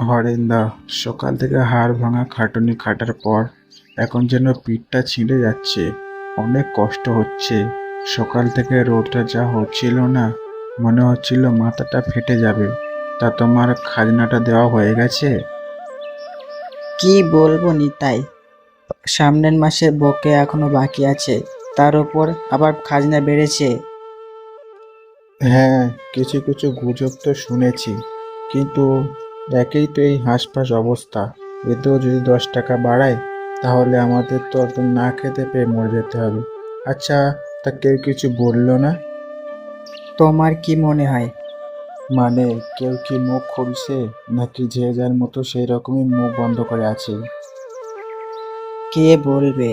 হরেন্দা, সকাল থেকে হাড় ভাঙা খাটুনি খাটার পর এখন যেন পিঠটা ছিঁড়ে যাচ্ছে। অনেক কষ্ট হচ্ছে। সকাল থেকে রোদটা যা হচ্ছিল না, মনে হচ্ছিল মাথাটা ফেটে যাবে। তা তোমার খাজনাটা দেওয়া হয়ে গেছে? কি বলবো নিতাই, সামনের মাসের বকেয়া এখনো বাকি আছে, তার উপর আবার খাজনা বেড়েছে। হ্যাঁ, কিছু কিছু গুজব তো শুনেছি, কিন্তু একেই তো এই হাঁসফাঁস অবস্থা। এতেও যদি 10 টাকা বাড়ায়, তাহলে আমাদের তো একদম না খেতে পেয়ে মরে যেতে হবে। আচ্ছা, তা কেউ কিছু বললো না? তোমার কি মনে হয়? মানে কেউ কি মুখ খুলছে, নাকি যে যার মতো সেই রকমই মুখ বন্ধ করে আছে? কে বলবে,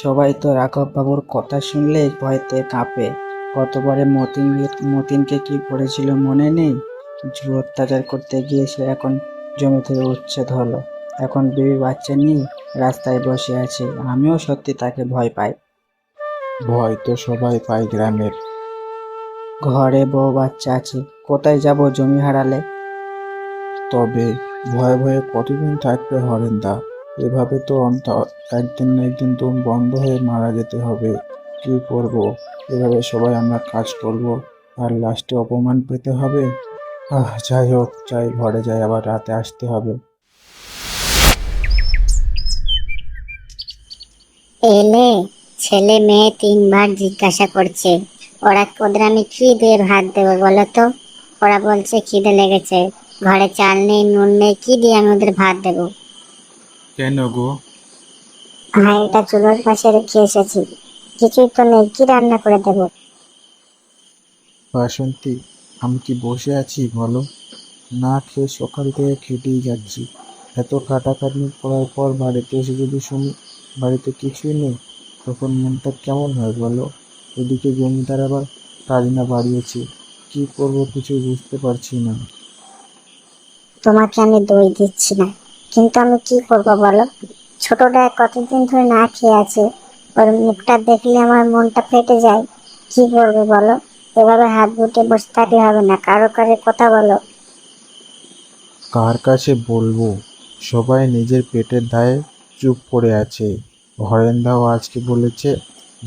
সবাই তো রাঘব বাবুর কথা শুনলে ভয়তে কাঁপে। কতবারে মতিনকে কি করেছিল মনে নেই? জোর অত্যাচার করতে গিয়ে সে এখন জমি থেকে উচ্ছেদ হলো, এখন বিবি বাচ্চা নিয়ে রাস্তায় বসে আছে। আমিও সত্যি তাকে ভয় পাই। ভয় তো সবাই পায় গ্রামের। ঘরে বউ বাচ্চা আছে, কোথায় যাব জমি হারালে? তবে ভয়ে ভয়ে কতদিন থাকবে হরেন্দা? এভাবে তো একদিন না একদিন তো বন্ধ হয়ে মারা যেতে হবে। কি করব? এভাবে সবাই আমরা কাজ করব, আর লাস্টে অপমান পেতে হবে। যাই হোক, যাই ঘরে যাই, আবার রাতে আসতে হবে। এলে, ছেলে মেয়ে তিনবার জিজ্ঞাসা করছে ওদের আমি কি দিয়ে ভাত দেবো বলো তো। ওরা বলছে খিদে লেগেছে, ঘরে চাল নেই নুন নেই, কি দিয়ে আমি ওদের ভাত দেবো? কেন গো? হাঁড়িটা চুলোর পাশে রেখে এসেছি, কিছুই তো নেই, কি রান্না করে দেবো? বাসন্তী, আমি কি বসে আছি বলো? না খেয়ে সকাল থেকে খেটেই যাচ্ছি। এত খাটাখাটনি করার পর বাড়িতে এসে যদি শুনি বাড়িতে কিছুই নেই, তখন মনটা কেমন হয় বলো? এদিকে জমিদার আবার খাজনা বাড়িয়েছে। কি করব কিছু বুঝতে পারছি না। তোমাকে আমি দই দিচ্ছি না, কিন্তু আমি কি করবো বলো? ছোটটা কতদিন ধরে না খেয়ে আছে, ওর মুখটা দেখলে আমার মনটা ফেটে যায়। কি করবে বলো? এভাবে হাত গুটে বসে থাকলে হবে না, কারো কাছে কথা বলো। কার কাছে বলবো? সবাই নিজের পেটের দায়ে চুপ করে আছে। হরেন্দাও আজকে বলেছে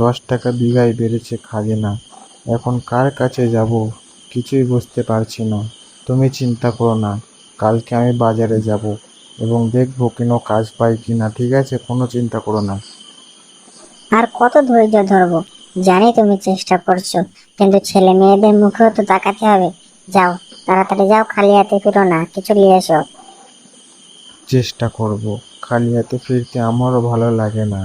10 টাকা বিঘায় বেড়েছে খাজনা। এখন কার কাছে যাব? কিছুই বুঝতে পারছি না। তুমি চিন্তা করো না, কালকে আমি বাজারে যাব এবং দেখবো কোনো কাজ পাই কিনা। ঠিক আছে, কোনো চিন্তা করো না। আর কত ধৈর্য ধরবো? জানি তুমি চেষ্টা করছো, কিন্তু ছেলে মেয়েদের মুখেও তো তাকাতে হবে। যাও, তাড়াতাড়ি যাও, খালি হাতে ফিরো না, কিছু নিয়ে এসো। চেষ্টা করব। খালি হাতে ফিরতে আমারও ভালো লাগে না।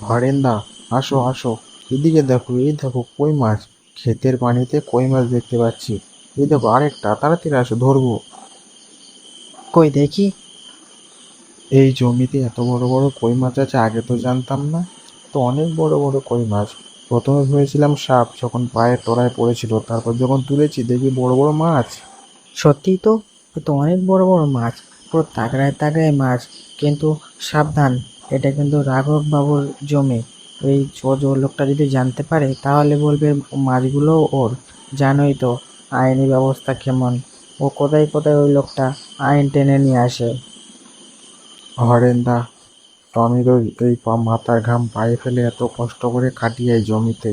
হরেন্দা, আসো আসো, এদিকে দেখো, এই দেখো কই মাছ। ক্ষেতের পানিতে কই মাছ দেখতে পাচ্ছি। এই দেখো আরেকটা, তাড়াতাড়ি আসো, ধরবো। কই দেখি। এই জমিতে এত বড় বড় কই মাছ আছে, আগে তো জানতাম না। তো অনেক বড় বড় কই মাছ। প্রথমে ভেবেছিলাম সাপ, যখন পায়ের তলায় পড়েছিল, তারপর যখন তুলেছি দেখি বড় বড় মাছ। সত্যিই তো, এ তো অনেক বড় বড় মাছ, পুরো তাগড়ায় তাগড়ায় মাছ। কিন্তু সাবধান, এটা কিন্তু রাঘব বাবুর জমি। এই লোকটা যদি জানতে পারে তাহলে বলবে মাছগুলো ওর। জানোই তো আইনি ব্যবস্থা কেমন, ও কোথায় কোথায় ওই লোকটা আইন টেনে নিয়ে আসে। হরেন্দা, আমি তো মাথার ঘাম পায়ে ফেলে এত কষ্ট করে খাটি এই জমিতে।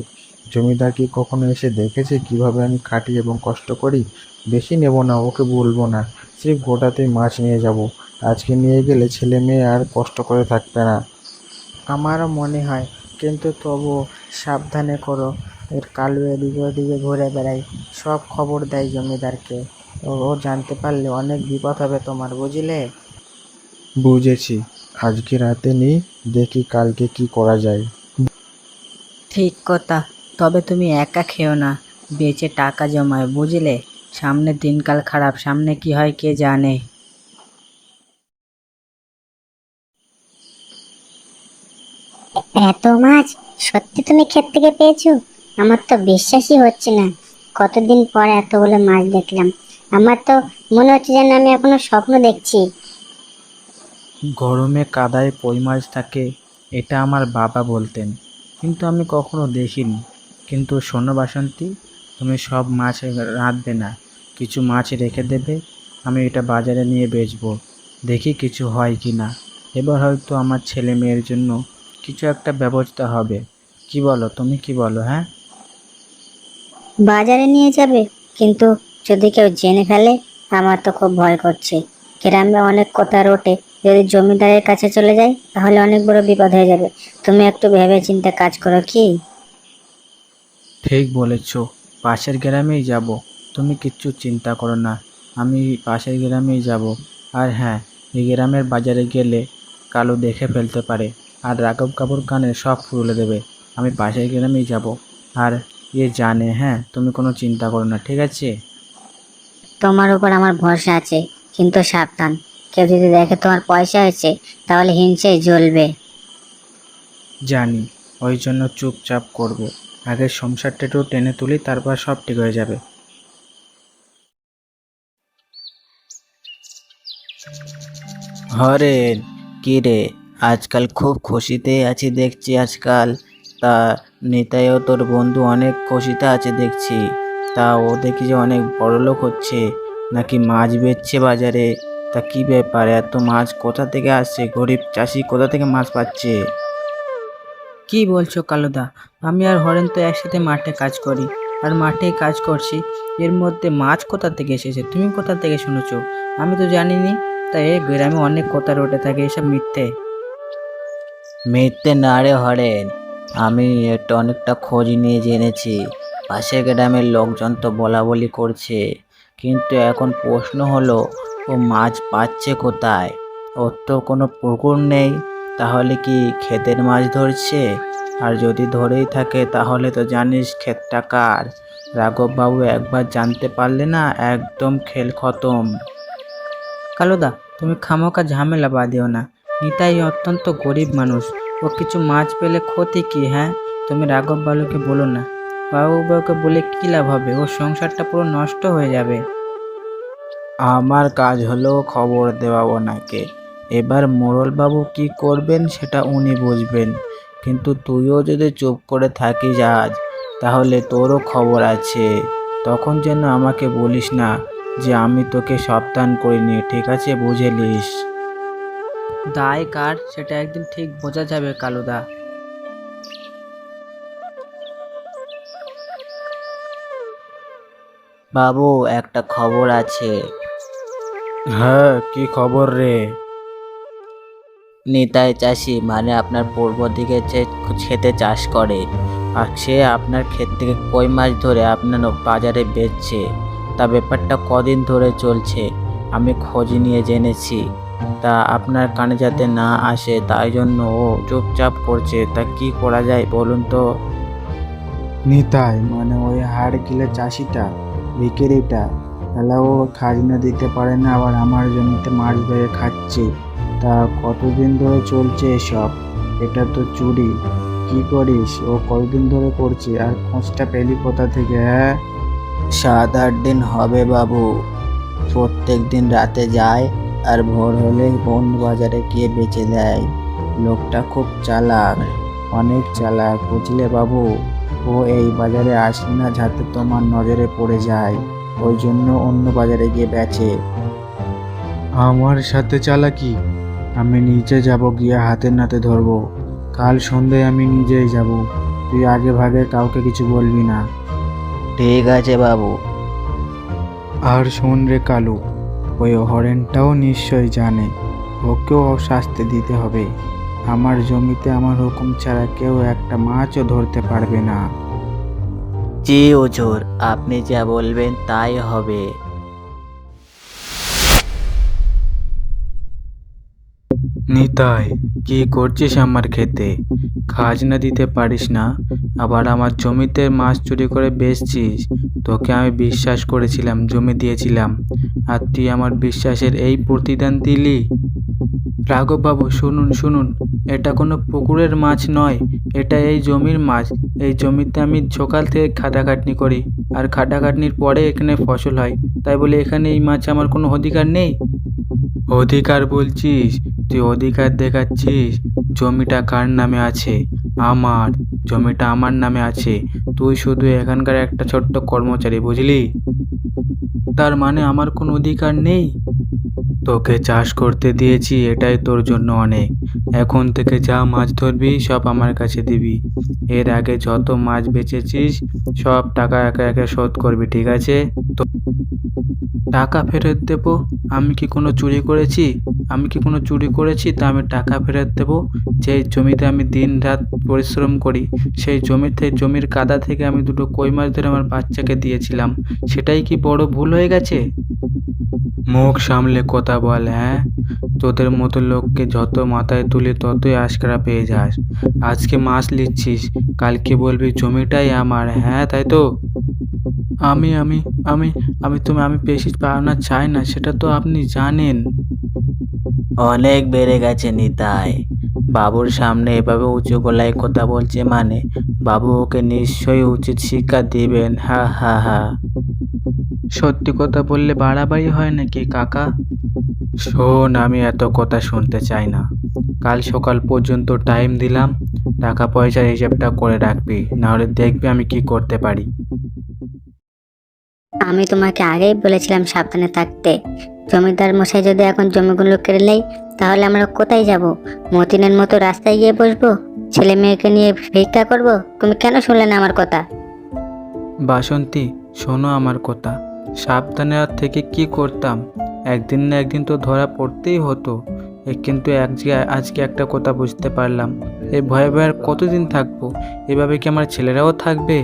জমিদার কি কখনো এসে দেখেছে কিভাবে আমি খাটি এবং কষ্ট করি? বেশি নেব না, ওকে বলবো না। স্রেফ গোটাতেই মাছ নিয়ে যাব। আজকে নিয়ে গেলে ছেলে মেয়ে আর কষ্ট করে থাকবে না। আমারও মনে হয়, কিন্তু তবুও সাবধানে করো। এর কালু এদিকে ওদিকে ঘুরে বেড়ায়, সব খবর দেয় জমিদারকে। ও জানতে পারলে অনেক বিপদ হবে তোমার, বুঝলে? বুঝেছি। আজকে রাতে নিই, দেখি কালকে কি করা যায়। ঠিক কথা। তবে তুমি একা খেও না, বেচে টাকা জমায়, বুঝলে? সামনে দিনকাল খারাপ, সামনে কি হয় কে জানে। এত মাছ সত্যি তুমি ক্ষেত থেকে পেয়েছো? আমার তো বিশ্বাসই হচ্ছে না, কতদিন পর এতগুলো মাছ দেখলাম। আমার তো মনে হচ্ছে যেন আমি এখনো স্বপ্ন দেখছি। গরমে কাদায় কই মাছ থাকে, এটা আমার বাবা বলতেন, কিন্তু আমি কখনো দেখিনি। কিন্তু শোনো বাসন্তী, তুমি সব মাছ রাঁধবে না, কিছু মাছ রেখে দেবে, আমি এটা বাজারে নিয়ে বেচবো, দেখি কিছু হয় কি না। এবার হয়তো আমার ছেলে মেয়ের জন্য কিছু একটা ব্যবস্থা হবে। কি বলো, তুমি কি বলো? হ্যাঁ, বাজারে নিয়ে যাবে, কিন্তু যদি কেউ জেনে ফেলে? আমার তো খুব ভয় করছে। গ্রামে অনেক কথা রটে, যদি জমিদারের কাছে চলে যায় তাহলে অনেক বড় বিপদ হয়ে যাবে। তুমি একটু ভেবে চিন্তে কাজ করো কি? ঠিক বলেছ, পাশের গ্রামেই যাব, তুমি কিচ্ছু চিন্তা করো না, আমি পাশের গ্রামেই যাব। আর হ্যাঁ, এই গ্রামের বাজারে গেলে কালো দেখে ফেলতে পারে, আর রাঘব কাপুর কানে সব ফুলে দেবে। আমি পাশের গ্রামেই যাব, আর এ জানে। হ্যাঁ, তুমি কোনো চিন্তা করো না, ঠিক আছে? তোমার উপর আমার ভরসা আছে, কিন্তু সাবধান, কেউ যদি দেখে তোমার পয়সা হয়েছে তাহলে হিংসেই জ্বলবে। জানি, ওই জন্য চুপচাপ করব। আগে সংসারটা একটু টেনে তুলি, তারপর সব ঠিক হয়ে যাবে। হরেন, কি রে, আজকাল খুব খুশিতে আছি দেখছি আজকাল। তা নিতাইও তোর বন্ধু অনেক খুশিতে আছে দেখছি। তা ও দেখি যে অনেক বড়লোক হচ্ছে, নাকি মাছ বেচছে বাজারে। তা কি ব্যাপার, এত মাছ কোথা থেকে আসছে? গরিব চাষি কোথা থেকে মাছ পাচ্ছে? কি বলছো কালুদা? আমি আর হরেন তো একসাথে মাঠে কাজ করি, আর মাঠে কাজ করছি, এর মধ্যে মাছ কোথা থেকে এসেছে তুমি কোথা থেকে শুনেছো? আমি তো জানিনি। তাই এই গ্রামে অনেক কথা রটে থাকে, এসব মিথ্যে। মিথ্যে না রে হরেন, আমি একটু অনেকটা খোঁজ নিয়ে জেনেছি। পাশের গ্রামের লোকজন তো বলা বলি করছে, কিন্তু এখন প্রশ্ন হলো, ও মাছ পাচ্ছে কোথায়? ওর তো কোনো পুকুর নেই, তাহলে কি ক্ষেতের মাছ ধরছে? আর যদি ধরেই থাকে তাহলে তো জানিস ক্ষেতটা কার। রাঘববাবু একবার জানতে পারলে না, একদম খেল খতম। কালুদা, তুমি খামোকা ঝামেলা বাঁধিও না। নিতাই অত্যন্ত গরিব মানুষ, ও কিছু মাছ পেলে ক্ষতি কি? হ্যাঁ, তুমি রাঘব বাবুকে বলো না। বাবুকে বলে কি লাভ হবে? ওর সংসারটা পুরো নষ্ট হয়ে যাবে। আমার কাজ হলো খবর দেওয়া ওনাকে। এবার মোড়লবাবু কি করবেন সেটা উনি বুঝবেন, কিন্তু তুইও যদি চুপ করে থাকিস আজ, তাহলে তোরও খবর আছে। তখন যেন আমাকে বলিস না যে আমি তোকে সাবধান করিনি, ঠিক আছে? বুঝে লিস। দায় কার সেটা একদিন ঠিক বোঝা যাবে কালুদা। বাবু, একটা খবর আছে। হ্যাঁ, কি খবর রে? নিতাই চাষি, মানে আপনার পূর্ব দিকে যে ক্ষেতে চাষ করে, আর সে আপনার ক্ষেত থেকে কই মাছ ধরে আপনার বাজারে বেচছে। তা ব্যাপারটা কদিন ধরে চলছে আমি খোঁজ নিয়ে জেনেছি। তা আপনার কানে যাতে না আসে তাই জন্য ও চুপচাপ করছে। তা কি করা যায় বলুন তো? নিতাই মানে ওই হাড় গিলে চাষিটা, ভিখিরিটা, তাহলে ও খাজনা দিতে পারে না, আবার আমার জমিতে মাছ ধরে খাচ্ছে। তা কতদিন ধরে চলছে এসব? এটা তো চুরি। কি করিস? ও কতদিন ধরে করছে, আর খোঁজটা পেলি কোথা থেকে? হ্যাঁ, 7-8 দিন হবে বাবু। প্রত্যেক দিন রাতে যায়, আর ভোর হলে বন বাজারে গিয়ে বেচে দেয়। লোকটা খুব চালাক, অনেক চালাক, বুঝলে বাবু? ও এই বাজারে আসে না যাতে তোমার নজরে পড়ে যায়, ওই জন্য অন্য বাজারে গিয়ে বেচে। আমার সাথে চালাকি? আমি নিজে যাব, গিয়ে হাতে নাতে ধরবো। কাল সন্ধ্যায় আমি নিজেই যাব। তুই আগে ভাগে কাউকে কিছু বলবি না। ঠিক আছে বাবু। আর শোন রে কালু, ওই হরেনটাও নিশ্চয় জানে, ওকেও শাস্তি দিতে হবে। আমার জমিতে আমার হুকুম ছাড়া কেউ একটা মাছও ধরতে পারবে না। জি হুজুর, আপনি যা বলবেন তাই হবে। নিতাই, কি করছিস আমার ক্ষেতে? খাজনা দিতে পারিস না, আবার আমার জমিতে মাছ চুরি করে বেচছিস। তোকে আমি বিশ্বাস করেছিলাম, জমি দিয়েছিলাম, আর তুই আমার বিশ্বাসের এই প্রতিদান দিলি? রাঘব বাবু, শুনুন শুনুন, এটা কোনো পুকুরের মাছ নয়, এটা এই জমির মাছ। এই জমিতে আমি সকাল থেকে খাটাখাটনি করি, আর খাটাখাটনির পরে এখানে ফসল হয়, তাই বলে এখানে এই মাছ আমার কোনো অধিকার নেই? অধিকার বলছিস? তুই অধিকার দেখাচ্ছিস? জমিটা কার নামে আছে? আমার জমিটা আমার নামে আছে, তুই শুধু এখানকার একটা ছোট্ট কর্মচারী, বুঝলি? তার মানে আমার কোনো অধিকার নেই? তোকে চাষ করতে দিয়েছি, এটাই তোর জন্য অনেক। এখন থেকে যা মাছ ধরবি সব আমার কাছে দিবি। এর আগে যত মাছ বেচেছিস সব টাকা একে একে শোধ করবি, ঠিক আছে? তো টাকা ফেরত দেবো? আমি কি কোনো চুরি করেছি? তা আমি টাকা ফেরত দেবো? যে জমিতে আমি দিন রাত পরিশ্রম করি, সেই জমির কাদা থেকে আমি দুটো কই মাছ ধরে আমার বাচ্চাকে দিয়েছিলাম, সেটাই কি বড় ভুল হয়ে গেছে? মুখ সামলে কথা বল, হ্যাঁ? তোদের মতো লোককে যত মাথায় তুলি ততই আশকারা পেয়ে যাস। আজকে মাছ নিচ্ছিস, কালকে বলবি জমিটাই আমার, হ্যাঁ তাই তো? আমি আমি আমি আমি বেশি পাওনা চাই না, সেটা তো আপনি জানেন। অনেক বেড়ে গেছে নিতাই। বাবুর সামনে এভাবে উঁচু গলায় কথা বলছে মানে বাবু ওকে নিশ্চয়ই উচিত শিক্ষা দিবেন। হা হা হা। সত্যি কথা বললে বাড়াবাড়ি হয় নাকি কাকা? শোন, আমি এত কথা শুনতে চাই না। কাল সকাল পর্যন্ত টাইম দিলাম, টাকা পয়সার হিসেবটা করে রাখবি, নাহলে দেখবি আমি কি করতে পারি। আমি তোমাকে আগেই বলেছিলাম সাবধানে থাকতে। জমিদার মশাই যদি এখন জমিগুলো কেড়ে নেয়, তাহলে আমরা কোথায় যাব? মতিনের মতো রাস্তায় গিয়ে বসবো? ছেলে মেয়েকে নিয়ে ভিক্ষা করব? তুমি কেন শুনলে না আমার কথা? বাসন্তী, শোনো আমার কথা। সাবধানে আর থেকে কি করতাম? একদিন না একদিন তো ধরা পড়তেই হতো। কিন্তু আজকে একটা কথা বুঝতে পারলাম, এই ভয়ে ভয়ে আর কতদিন থাকবো? এভাবে কি আমার ছেলেরাও থাকবে?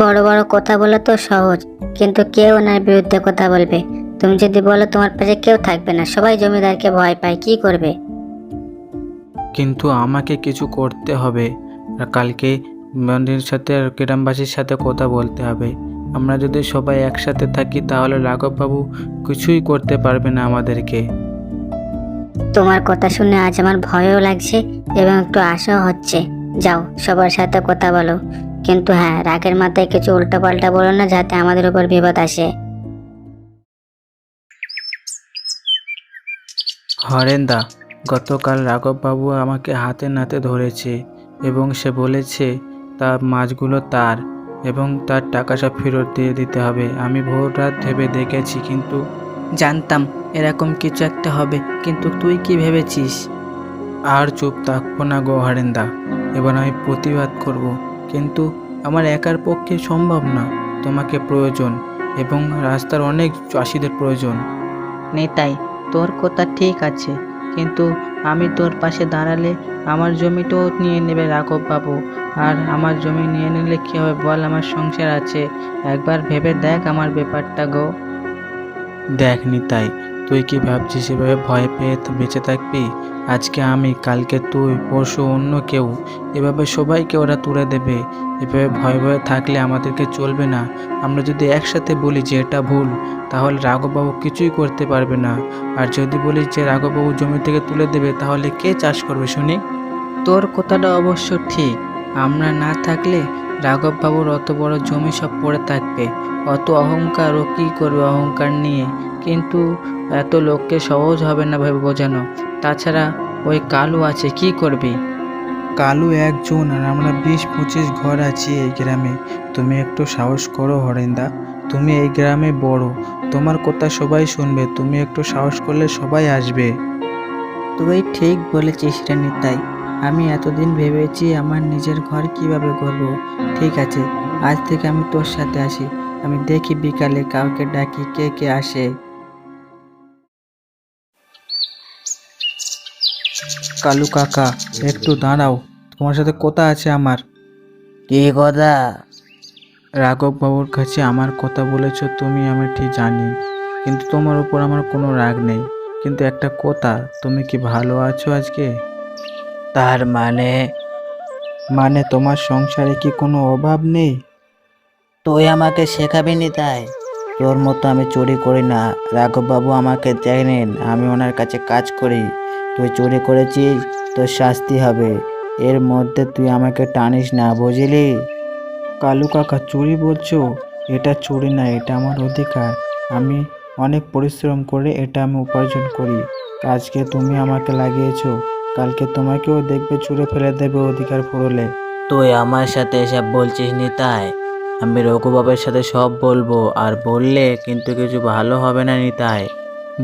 বড় বড় কথা বলা তো সহজ, কিন্তু কেউ ওনার বিরুদ্ধে কথা বলবে। তুমি যদি বলো তোমার পাশে কেউ থাকবে না, সবাই জমিদারকে ভয় পায়, কি করবে? কিন্তু আমাকে কিছু করতে হবে। আর কালকে মন্দিরের সাথে আর গ্রামবাসীর সাথে কথা বলতে হবে। আমরা যদি সবাই একসাথে থাকি তাহলে রাঘববাবু কিছুই করতে পারবে না আমাদেরকে। তোমার কথা শুনে আজ আমার ভয়ও লাগছে এবং একটু আশাও হচ্ছে। যাও, সবার সাথে কথা বলো, কিন্তু হ্যাঁ, রাগের মাথায় কিছু উল্টাপাল্টা বলো না, যাতে আমাদের উপর বিপদ আসে। হরেন্দা, গতকাল রাঘববাবু আমাকে হাতে নাতে ধরেছে এবং সে বলেছে তার মাছগুলো তার এবং তার টাকা সব ফেরত দিয়ে দিতে হবে। আমি ভোর রাত ভেবে দেখেছি, কিন্তু জানতাম এরকম কিছু একটা হবে, কিন্তু তুই কি ভেবেছিস? আর চুপ থাকবো না গো হরেন্দা, এবার আমি প্রতিবাদ করব, কিন্তু আমার একার পক্ষে সম্ভব না। তোমাকে প্রয়োজন এবং রাস্তার অনেক চাষিদের প্রয়োজন। নিতাই, তোর কথা ঠিক আছে, কিন্তু আমি তোর পাশে দাঁড়ালে আমার জমিটাও নিয়ে নেবে রাঘব বাবু। আর আমার জমি নিয়ে নিলে কি হবে বল? আমার সংসার আছে। একবার ভেবে দেখ আমার ব্যাপারটা গো। দেখ নিতাই, তুই কি ভাবছিস এভাবে ভয় পেয়ে বেঁচে থাকবি? আজকে আমি, কালকে তুই, পরশু অন্য কেউ, এভাবে সবাইকে ওরা তুলে দেবে। এভাবে ভয়ে ভয়ে থাকলে আমাদেরকে চলবে না। আমরা যদি একসাথে বলি যে এটা ভুল, তাহলে রাঘববাবু কিছুই করতে পারবে না। আর যদি বলি যে রাঘববাবু জমি থেকে তুলে দেবে, তাহলে কে চাষ করবে শুনি? তোর কথাটা অবশ্য ঠিক। আমরা না থাকলে রাঘব বাবুর অত বড় জমি সব পড়ে থাকবে। অত অহংকার, ও কী করবে অহংকার নিয়ে? কিন্তু এত লোককে সহজ হবে না ভেবে বোঝানো। তাছাড়া ওই কালু আছে, কি করবি? কালু একজন, আর আমরা 20-25 ঘর আছি এই গ্রামে। তুমি একটু সাহস করো হরেন্দা, তুমি এই গ্রামে বড়, তোমার কথা সবাই শুনবে। তুমি একটু সাহস করলে সবাই আসবে। তুই ঠিক বলেছিস রে নিতাই। আমি এতদিন ভেবেছি আমার নিজের ঘর কিভাবে করব। ঠিক আছে, আজ থেকে আমি তোর সাথে আসি। আমি দেখি বিকালে কাউকে ডাকি, কে কে আসে। কালু কাকা, একটু দাঁড়াও, তোমার সাথে কথা আছে আমার। কি কথা? রাঘব বাবুর কাছে আমার কথা বলেছো তুমি, আমি ঠিক জানি, কিন্তু তোমার উপর আমার কোনো রাগ নেই। কিন্তু একটা কথা, তুমি কি ভালো আছো আজকে? তার মানে? মানে তোমার সংসারে কি কোনো অভাব নেই? তুই আমাকে শেখাবি নিতাই? তোর মতো আমি চুরি করি না। রাঘববাবু আমাকে জানেন, আমি ওনার কাছে কাজ করি। তুই চুরি করেছিস, তোর শাস্তি হবে। এর মধ্যে তুই আমাকে টানিস না, বুঝলি? কালু কাকা, চুরি বলছো? এটা চুরি না, এটা আমার অধিকার। আমি অনেক পরিশ্রম করে এটা আমি উপার্জন করি। আজকে তুমি আমাকে লাগিয়েছো, কালকে তোমাকেও দেখবে ছুঁড়ে ফেলে দেবে অধিকার ফুরলে। তুই আমার সাথে এসব বলছিস নিতাই? আমি রঘুবাবের সাথে সব বলবো, আর বললে কিন্তু কিছু ভালো হবে না নিতাই।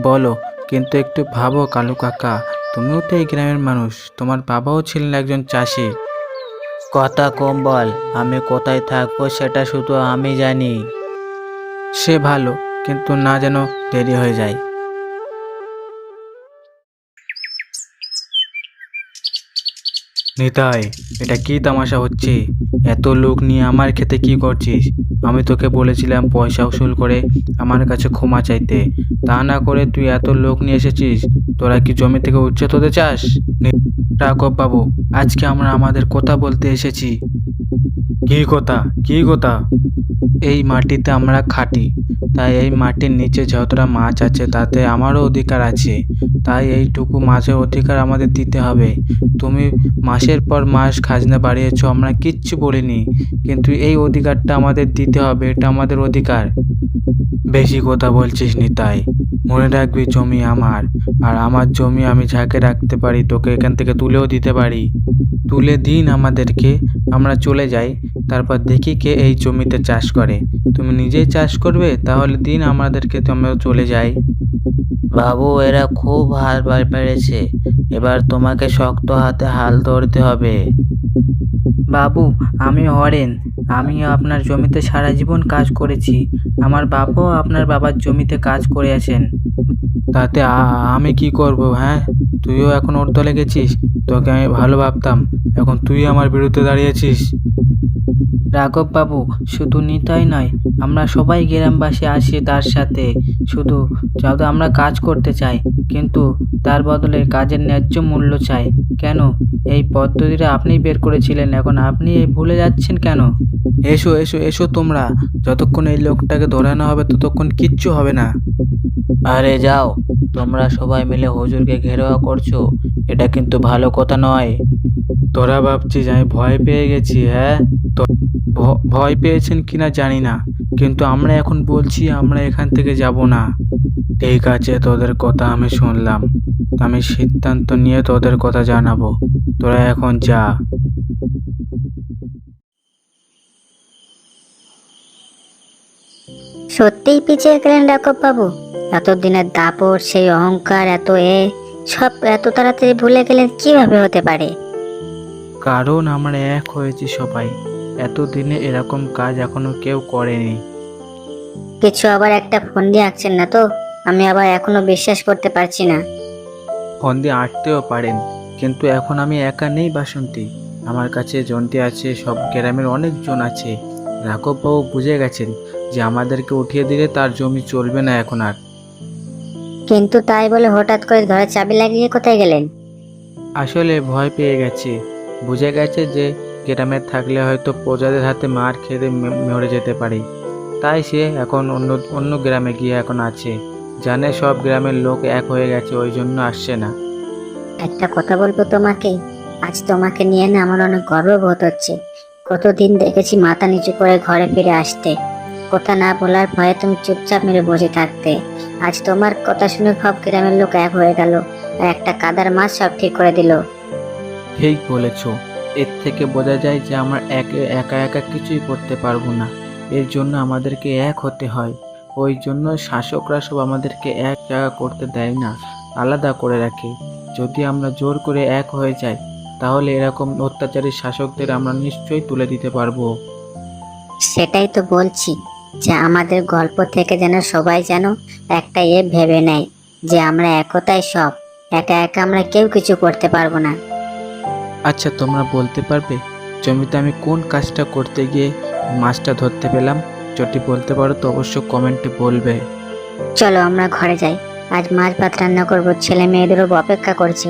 বলো, কিন্তু একটু ভাবো কালু কাকা, তুমিও তো এই গ্রামের মানুষ, তোমার বাবাও ছিলেন একজন চাষি। কথা কম বল, আমি কোথায় থাকবো সেটা শুধু আমি জানি। সে ভালো, কিন্তু না যেন দেরি হয়ে যায়। নিতাই, এটা কি তামাশা হচ্ছে? এত লোক নিয়ে আমার খেতে কি করছিস? আমি তোকে বলেছিলাম পয়সা উসুল করে আমার কাছে ক্ষমা চাইতে, তা না করে তুই এত লোক নিয়ে এসেছিস। তোরা কি জমি থেকে উচ্ছেদ হতে চাস? রাঘব বাবু, আজকে আমরা আমাদের কথা বলতে এসেছি। কি কথা? কি কথা? এই মাটিতে আমরা খাটি, তাই এই মাটির নিচে যতটা মাছ আছে তাতে আমারও অধিকার আছে, তাই এইটুকু মাছের অধিকার আমাদের দিতে হবে। তুমি মাসের পর মাস খাজনা বাড়িয়েছো, আমরা কিচ্ছু বলিনি, কিন্তু এই অধিকারটা আমাদের দিতে হবে, এটা আমাদের অধিকার। বেশি কথা বলছিস নিতাই, মনে রাখবি জমি আমার, আর আমার জমি আমি ঝাঁকে রাখতে পারি, তোকে এখান থেকে তুলেও দিতে পারি। তুলে দিন আমাদেরকে, আমরা চলে যাই, তারপর দেখি কে এই জমিতে চাষ করে। তুমি নিজেই চাষ করবে? তাহলে দিন আমাদেরকে, তো আমরা চলে যাই। বাবু, এরা খুব হাল পেরেছে, এবার তোমাকে শক্ত হাতে হাল ধরতে হবে। বাবু, আমি হরেন, আমি আপনার জমিতে সারা জীবন কাজ করেছি। আমার বাবাও আপনার বাবার জমিতে কাজ করে আছেন। তাতে আমি কি করব? হ্যাঁ, তুইও এখন ওর দলে গেছিস? তোকে আমি ভালো ভাবতাম, এখন তুই আমার বিরুদ্ধে দাঁড়িয়েছিস। রাঘব বাবু, শুধু নিতাই নয়, আমরা সবাই গ্রামবাসী আছি তার সাথে। শুধু যদি আমরা কাজ করতে চাই, কিন্তু তার বদলে কাজের ন্যায্য মূল্য চাই। কেন? এই পদ্ধতিটা আপনিই বের করেছিলেন, এখন আপনি ভুলে যাচ্ছেন কেন? এসো এসো এসো তোমরা, যতক্ষণ এই লোকটাকে ধরানো হবে ততক্ষণ কিচ্ছু হবে না। আরে যাও, তোমরা সবাই মিলে হুজুরকে ঘেরাও করছো, এটা কিন্তু ভালো কথা নয়। তোরা ভাবছিস আমি ভয় পেয়ে গেছি? হ্যাঁ, তো ভয় পেয়েছেন কিনা জানি না, কিন্তু আমরা এখন বলছি আমরা এখান থেকে যাব না। ঠিক আছে, তোদের কথা আমি শুনলাম, আমি সিদ্ধান্ত নিয়ে তোদের কথা জানাবো, তোরা এখন যা। সত্যিই পিছিয়ে গেলেন রাঘব বাবু? এতদিনের দাপট, সেই অহংকার, সব এত তাড়াতাড়ি ভুলে গেলেন, কিভাবে হতে পারে? কারণ আমরা এক হয়েছি সবাই, এতদিনে এরকম কাজ এখনো কেউ করেনি। কিছু আবার একটা ফোন দিয়ে আঁকছেন না তো? আমি আবার এখনো বিশ্বাস করতে পারছি না। ফোন দিয়ে আঁটতেও পারেন, কিন্তু এখন আমি একা নেই বাসন্তী, আমার কাছে জন্টি আছে, সব গ্রামের অনেকজন আছে। রাঘববাবু বুঝে গেছেন যে আমাদেরকে উঠিয়ে দিলে তার জমি চলবে না এখন আর। কিন্তু তাই বলে হঠাৎ করে ঘরে চাবি লাগিয়ে কোথায় গেলেন? আসলে ভয় পেয়ে গেছে, বুঝে গেছে যে গ্রামে থাকলে হয়তো প্রজাদের হাতে মার খেতে মরে যেতে পারে, তাই সে এখন অন্য অন্য গ্রামে গিয়ে এখন আছে। জানে সব গ্রামের লোক এক হয়ে গেছে, ওই জন্য আসছে না। একটা কথা বলবো তোমাকে, আজ তোমাকে নিয়ে না আমার অনেক গর্ববোধ হচ্ছে। কতদিন দেখেছি মাথা নিচু করে ঘরে ফিরে আসতে, কথা না বলার ভয়ে তুমি চুপচাপ মেরে বসে থাকতে। আজ তোমার কথা শুনে সব গ্রামের লোক এক হয়ে গেল, আর একটা কাদার মাছ সব ঠিক করে দিল। ঠিক বলেছ, এর থেকে বোঝা যায় যে আমরা একা একা কিছুই করতে পারবো না, এর জন্য আমাদেরকে এক হতে হয়। ওই জন্য শাসকরা সব আমাদেরকে এক জায়গা করতে দেয় না, আলাদা করে রাখে। যদি আমরা জোর করে এক হয়ে যাই, তাহলে এরকম অত্যাচারী শাসকদের আমরা নিশ্চয়ই তুলে দিতে পারবো। সেটাই তো বলছি, যে আমাদের গল্প থেকে যেন সবাই যেন একটা ভেবে নেয় যে আমরা একতাই সব, একা একা আমরা কেউ কিছু করতে পারবো না। আচ্ছা, তোমরা বলতে পারবে জমিতে আমি কোন কাজটা করতে গিয়ে মাছটা ধরতে পেলাম? যদি বলতে পারো তো অবশ্য কমেন্টে বলবে। চলো আমরা ঘরে যাই, আজ মাছ ভাত রান্না করবো, ছেলে মেয়েদেরও অপেক্ষা করছে।